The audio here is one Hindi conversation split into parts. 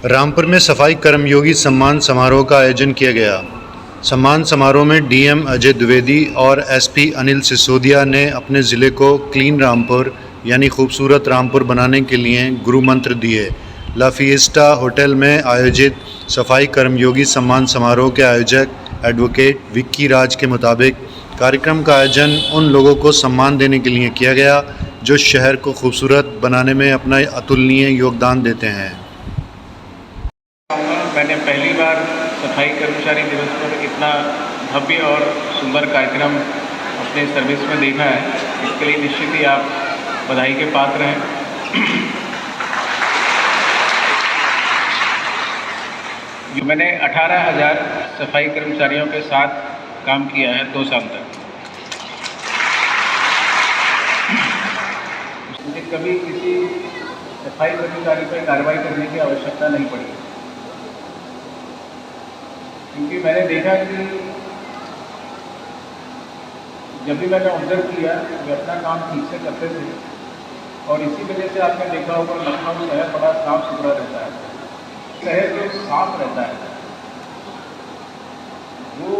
रामपुर में सफाई कर्मयोगी सम्मान समारोह का आयोजन किया गया। सम्मान समारोह में डीएम अजय द्विवेदी और एसपी अनिल सिसोदिया ने अपने ज़िले को क्लीन रामपुर यानी खूबसूरत रामपुर बनाने के लिए गुरु मंत्र दिए। ला फिएस्टा होटल में आयोजित सफाई कर्मयोगी सम्मान समारोह के आयोजक एडवोकेट विक्की राज के मुताबिक कार्यक्रम का आयोजन उन लोगों को सम्मान देने के लिए किया गया जो शहर को खूबसूरत बनाने में अपना अतुलनीय योगदान देते हैं। मैंने पहली बार सफाई कर्मचारी दिवस पर इतना भव्य और सुंदर कार्यक्रम अपने सर्विस में देखा है। इसके लिए निश्चित ही आप बधाई के पात्र हैं। मैंने 18,000 सफाई कर्मचारियों के साथ काम किया है 2 साल तक। मुझे कभी किसी सफाई कर्मचारी पर कार्रवाई करने की आवश्यकता नहीं पड़ी, क्योंकि मैंने देखा कि जब भी मैंने ऑब्जर्व किया वे अपना काम ठीक से करते थे और इसी वजह से आपने देखा होगा लखनऊ शहर बड़ा साफ सुथरा रहता है। शहर जो साफ रहता है वो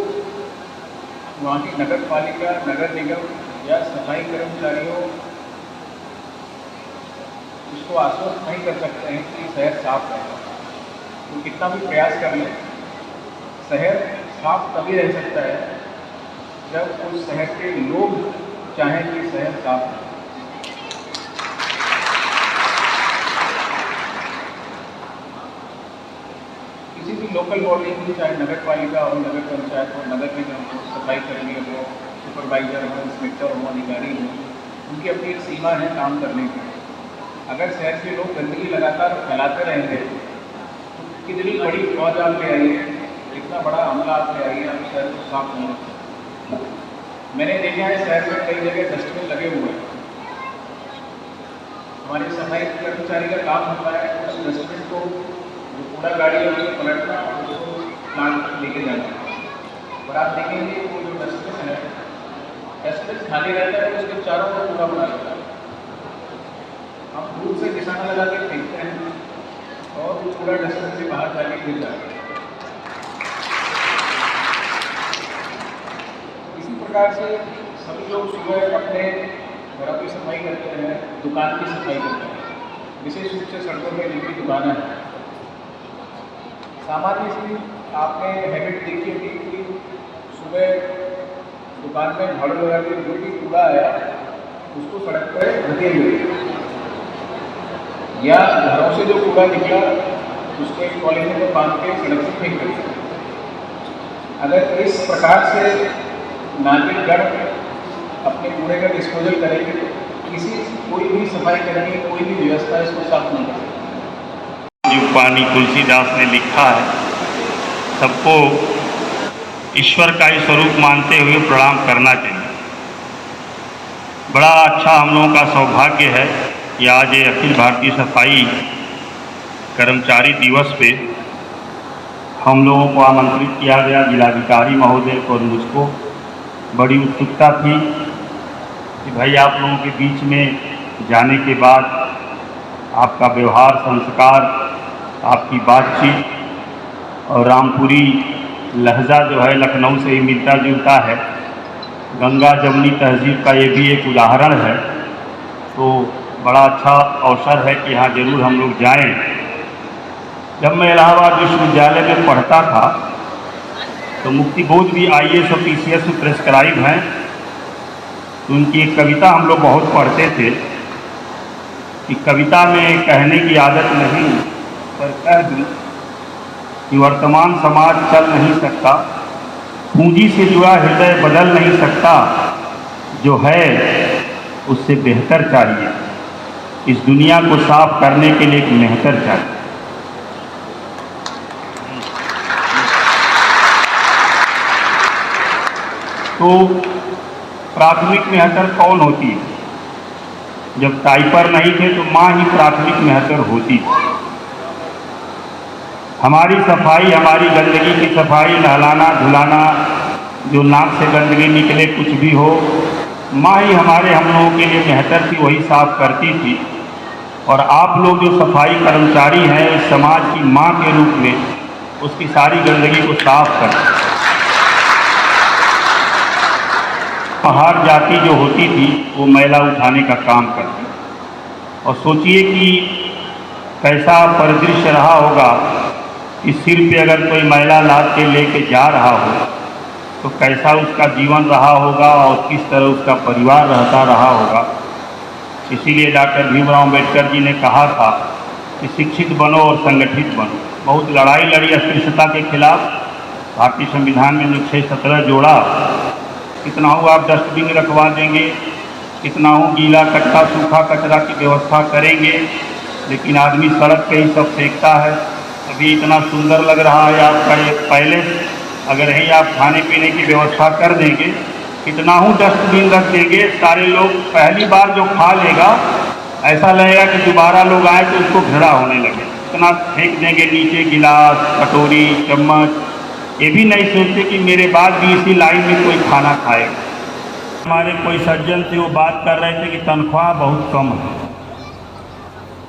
वहाँ की नगर पालिका, नगर निगम या सफाई कर्मचारियों उसको आश्वस्त नहीं कर सकते हैं कि शहर साफ रहेगा। तो कितना भी प्रयास कर लें, शहर साफ तभी रह सकता है जब उस शहर के लोग चाहें कि शहर साफ रहे। किसी भी लोकल बॉडी की, चाहे नगर पालिका हो, नगर पंचायत हो, नगर निगम हो, सफाई कर्मी हो, सुपरवाइजर हो, इंस्पेक्टर हो, अधिकारी हो, उनकी अपनी एक सीमा है काम करने की। अगर शहर के लोग गंदगी लगातार फैलाते रहेंगे तो कितनी बड़ी फौज आप ले आइए, इतना बड़ा हमला आप ले आइए, आप शहर को साफ नहीं रखते। मैंने देखा है शहर में कई जगह डस्टबिन लगे हुए हैं। हमारे सफाई कर्मचारी का काम होता है उस डस्टबिन को, जो कूड़ा गाड़ी है उसको पलटना और उसको प्लांट तक लेके जाना। और आप देखेंगे वो जो डस्टबिन है, डस्टबिन खाली रहता है, उसके चारों ओर कूड़ा बना रहता है। हम दूर से निशाना लगा के फेंकते हैं और वो कूड़ा डस्टबिन से बाहर जाके गिर जाता है। इसी प्रकार से सभी लोग सुबह अपने घरों की सफाई करते हैं, दुकान की सफाई करते हैं, विशेष रूप से सड़कों में जिनकी दुकानें हैं। सामान्य सी आपने हैबिट देखी होगी कि सुबह दुकान में झाड़ू लगा के जो भी कूड़ा आया उसको सड़क पर ढकेल, या घरों से जो कूड़ा निकला उसको एक पॉलीथीन में बांध के सड़क से फेंक देते। अगर इस प्रकार से नागरिकगण अपने कूड़े का डिस्पोजल करेंगे तो कोई भी सफाई कर्मी, कोई भी व्यवस्था इसको साफ नहीं कर सकती। जो पानी तुलसीदास ने लिखा है, सबको ईश्वर का ही स्वरूप मानते हुए प्रणाम करना चाहिए। बड़ा अच्छा हम लोगों का सौभाग्य है कि आज ये अखिल भारतीय सफाई कर्मचारी दिवस पे हम लोगों को आमंत्रित किया गया। जिलाधिकारी महोदय को और मुझको बड़ी उत्सुकता थी कि भाई आप लोगों के बीच में जाने के बाद आपका व्यवहार, संस्कार, आपकी बातचीत और रामपुरी लहजा जो है लखनऊ से ही मिलता जुलता है। गंगा जमुनी तहजीब का ये भी एक उदाहरण है। तो बड़ा अच्छा अवसर है कि यहाँ जरूर हम लोग जाएं। जब मैं इलाहाबाद विश्वविद्यालय में पढ़ता था तो मुक्तिबोध भी IAS और PCS में प्रेस्क्राइब हैं। तो उनकी एक कविता हम लोग बहुत पढ़ते थे कि कविता में कहने की आदत नहीं, पर कह दूं कि वर्तमान समाज चल नहीं सकता, पूंजी से जुड़ा हृदय बदल नहीं सकता, जो है उससे बेहतर चाहिए। इस दुनिया को साफ करने के लिए एक मेहतर चाहिए। तो प्राथमिक मेहतर कौन होती है? जब टाइपर नहीं थे तो माँ ही प्राथमिक मेहतर होती थी। हमारी सफाई, हमारी गंदगी की सफाई, नहलाना धुलाना, जो नाक से गंदगी निकले कुछ भी हो, माँ ही हम लोगों के लिए मेहतर थी, वही साफ करती थी। और आप लोग जो सफाई कर्मचारी हैं, समाज की माँ के रूप में उसकी सारी गंदगी को साफ करें। पहाड़ जाति जो होती थी वो मैला उठाने का काम करती, और सोचिए कि कैसा परिदृश्य रहा होगा कि सिर पे अगर कोई मैला लाद के लेके जा रहा हो तो कैसा उसका जीवन रहा होगा और किस तरह उसका परिवार रहता रहा होगा। इसीलिए डॉक्टर भीमराव अम्बेडकर जी ने कहा था कि शिक्षित बनो और संगठित बनो। बहुत लड़ाई लड़ी अस्पृश्यता के खिलाफ, भारतीय संविधान में अनुच्छेद 17 जोड़ा। कितना हो आप डस्टबिन रखवा देंगे, कितना हो गीला कच्चा सूखा कचरा की व्यवस्था करेंगे, लेकिन आदमी सड़क पे ही सब फेंकता है। अभी इतना सुंदर लग रहा है आपका एक पैलेस, अगर यहीं आप खाने पीने की व्यवस्था कर देंगे, कितना हो डस्टबिन रख देंगे, सारे लोग पहली बार जो खा लेगा ऐसा लगेगा कि दोबारा लोग आए तो उसको घृणा होने लगे। इतना फेंक देंगे नीचे, गिलास, कटोरी, चम्मच, ये भी नहीं सोचते कि मेरे बाद भी इसी लाइन में कोई खाना खाएगा। हमारे कोई सज्जन थे, वो बात कर रहे थे कि तनख्वाह बहुत कम है।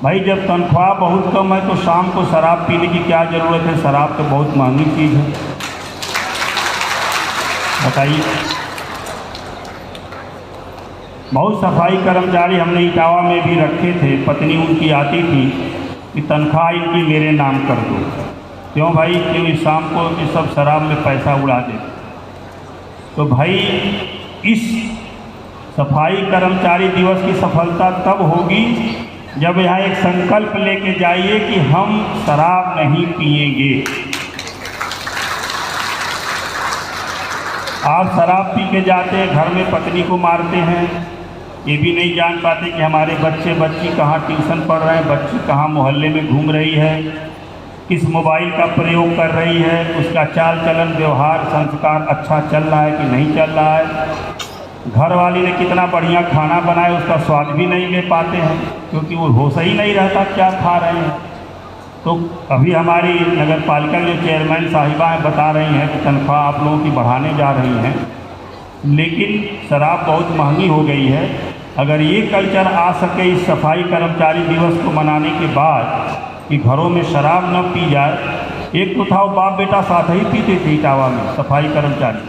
भाई जब तनख्वाह बहुत कम है तो शाम को शराब पीने की क्या ज़रूरत है? शराब तो बहुत महंगी चीज़ है, बताइए। बहुत सफाई कर्मचारी हमने इटावा में भी रखे थे, पत्नी उनकी आती थी कि तनख्वाह इनकी मेरे नाम कर दो। क्यों भाई? क्यों? इस शाम को इस सब शराब में पैसा उड़ा देते। तो भाई इस सफाई कर्मचारी दिवस की सफलता तब होगी जब यहाँ एक संकल्प लेके जाइए कि हम शराब नहीं पिएंगे। आप शराब पी के जाते हैं, घर में पत्नी को मारते हैं, ये भी नहीं जान पाते कि हमारे बच्चे बच्ची कहाँ ट्यूशन पढ़ रहे हैं, बच्ची कहाँ मोहल्ले में घूम रही है, किस मोबाइल का प्रयोग कर रही है, उसका चाल चलन व्यवहार संस्कार अच्छा चल रहा है कि नहीं चल रहा है। घर वाली ने कितना बढ़िया खाना बनाया, उसका स्वाद भी नहीं ले पाते हैं क्योंकि वो होश ही नहीं रहता क्या खा रहे हैं। तो अभी हमारी नगर पालिका जो चेयरमैन साहिबा हैं बता रही हैं कि तनख्वाह आप लोगों की बढ़ाने जा रही हैं, लेकिन शराब बहुत महंगी हो गई है। अगर ये कल्चर आ सके इस सफाई कर्मचारी दिवस को मनाने के बाद कि घरों में शराब न पी जाए। एक तो था वो बाप बेटा साथ ही पीते थे इटावा में सफाई कर्मचारी,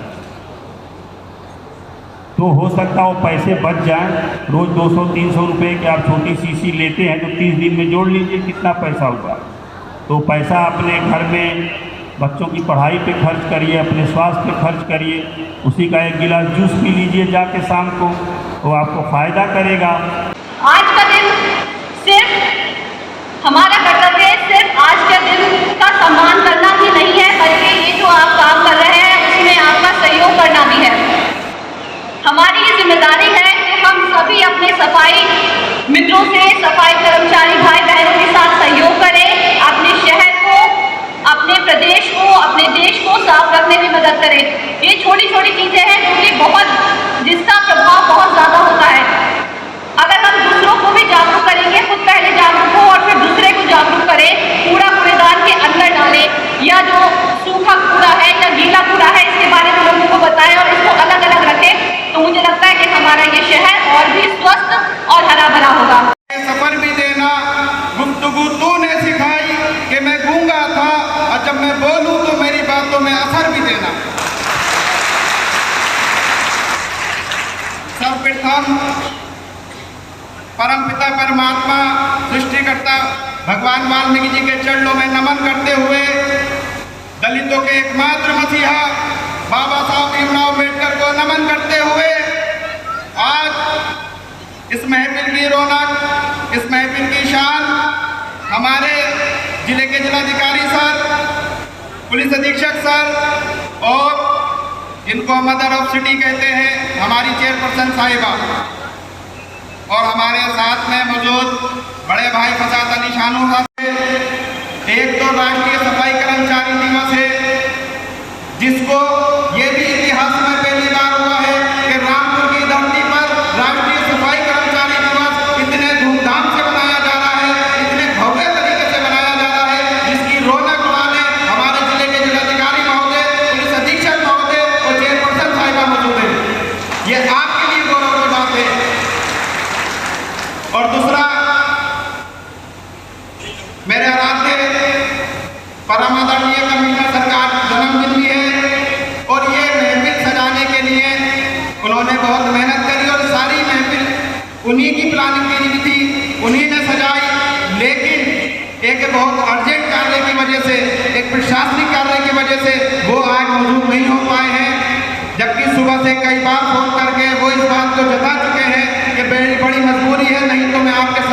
तो हो सकता वो पैसे बच जाएं। रोज़ 200-300 रुपये के आप छोटी शीशी लेते हैं तो 30 दिन में जोड़ लीजिए कितना पैसा हुआ। तो पैसा अपने घर में बच्चों की पढ़ाई पे खर्च करिए, अपने स्वास्थ्य पे खर्च करिए, उसी का एक गिलास जूस पी लीजिए जाके शाम को, वो आपको फ़ायदा करेगा। आज का दिन सिर्फ हमारा कर्तव्य है, सिर्फ आज के दिन का सम्मान करना ही नहीं है, बल्कि ये जो आप काम कर रहे हैं उसमें आपका सहयोग करना भी है। हमारी ये जिम्मेदारी है कि हम सभी अपने सफाई मित्रों से, सफाई कर्मचारी भाई बहनों के साथ सहयोग करें, अपने शहर को, अपने प्रदेश को, अपने देश को साफ रखने में मदद करें। ये छोटी छोटी चीज़ें हैं जो कि जिसका प्रभाव बहुत ज़्यादा होता है। अगर हम दूसरों को भी जागरूक करेंगे, खुद पहले जागरूक हो और फिर दूसरे को जागरूक करें, कूड़ा कूड़ेदान के अंदर डालें, या जो सूखा कूड़ा है या गीला कूड़ा है इसके बारे में लोगों को बताएं और इसको अलग अलग रखें, तो मुझे लगता है कि हमारा ये शहर और भी स्वस्थ और हरा भरा होगा। सफर भी देना, गुफ्तगू तूने सिखाई कि मैं गूंगा था और जब मैं बोलूं तो मेरी बातों में असर भी देना। सर्वप्रथम परमपिता परमात्मा सृष्टिकर्ता भगवान वाल्मीकि जी के चरणों में नमन करते हुए दलितों के एकमात्र मसीहा बाबा साहब भीमराव अम्बेडकर को नमन करते हुए आज इस महफिल की रौनक, इस महफिल की शान हमारे जिले के जिलाधिकारी सर, पुलिस अधीक्षक सर और जिनको मदर ऑफ सिटी कहते हैं हमारी चेयरपर्सन साहिबा, और हमारे साथ में मौजूद बड़े भाई फसाद अली शानू साहब। एक तो राष्ट्रीय सफाई कर्मचारी दिवस है जिसको ये भी इतिहास में पहली बार हुआ है कि रामपुर की धरती पर राष्ट्रीय सफाई कर्मचारी दिवस इतने धूमधाम से मनाया जा रहा है, इतने भव्य तरीके से मनाया जा रहा है, जिसकी रौनक बढ़ाने हमारे जिले के जिलाधिकारी महोदय, पुलिस अधीक्षक महोदय और चेयरपर्सन साहिबा मौजूद है। ये आपके लिए गौरव की बात है। और दूसरा, परम आदरणीय कमिश्नर सरकार की जन्मदिन भी है और ये महफिल सजाने के लिए उन्होंने बहुत मेहनत करी और सारी महफिल उन्हीं की प्लानिंग की थी, उन्हीं ने सजाई। लेकिन एक बहुत अर्जेंट कार्य की वजह से, एक प्रशासनिक कार्य की वजह से वो आज मौजूद नहीं हो पाए हैं, जबकि सुबह से कई बार फोन करके वो इस बात को जता चुके हैं कि बड़ी मजबूरी है, नहीं तो मैं आपके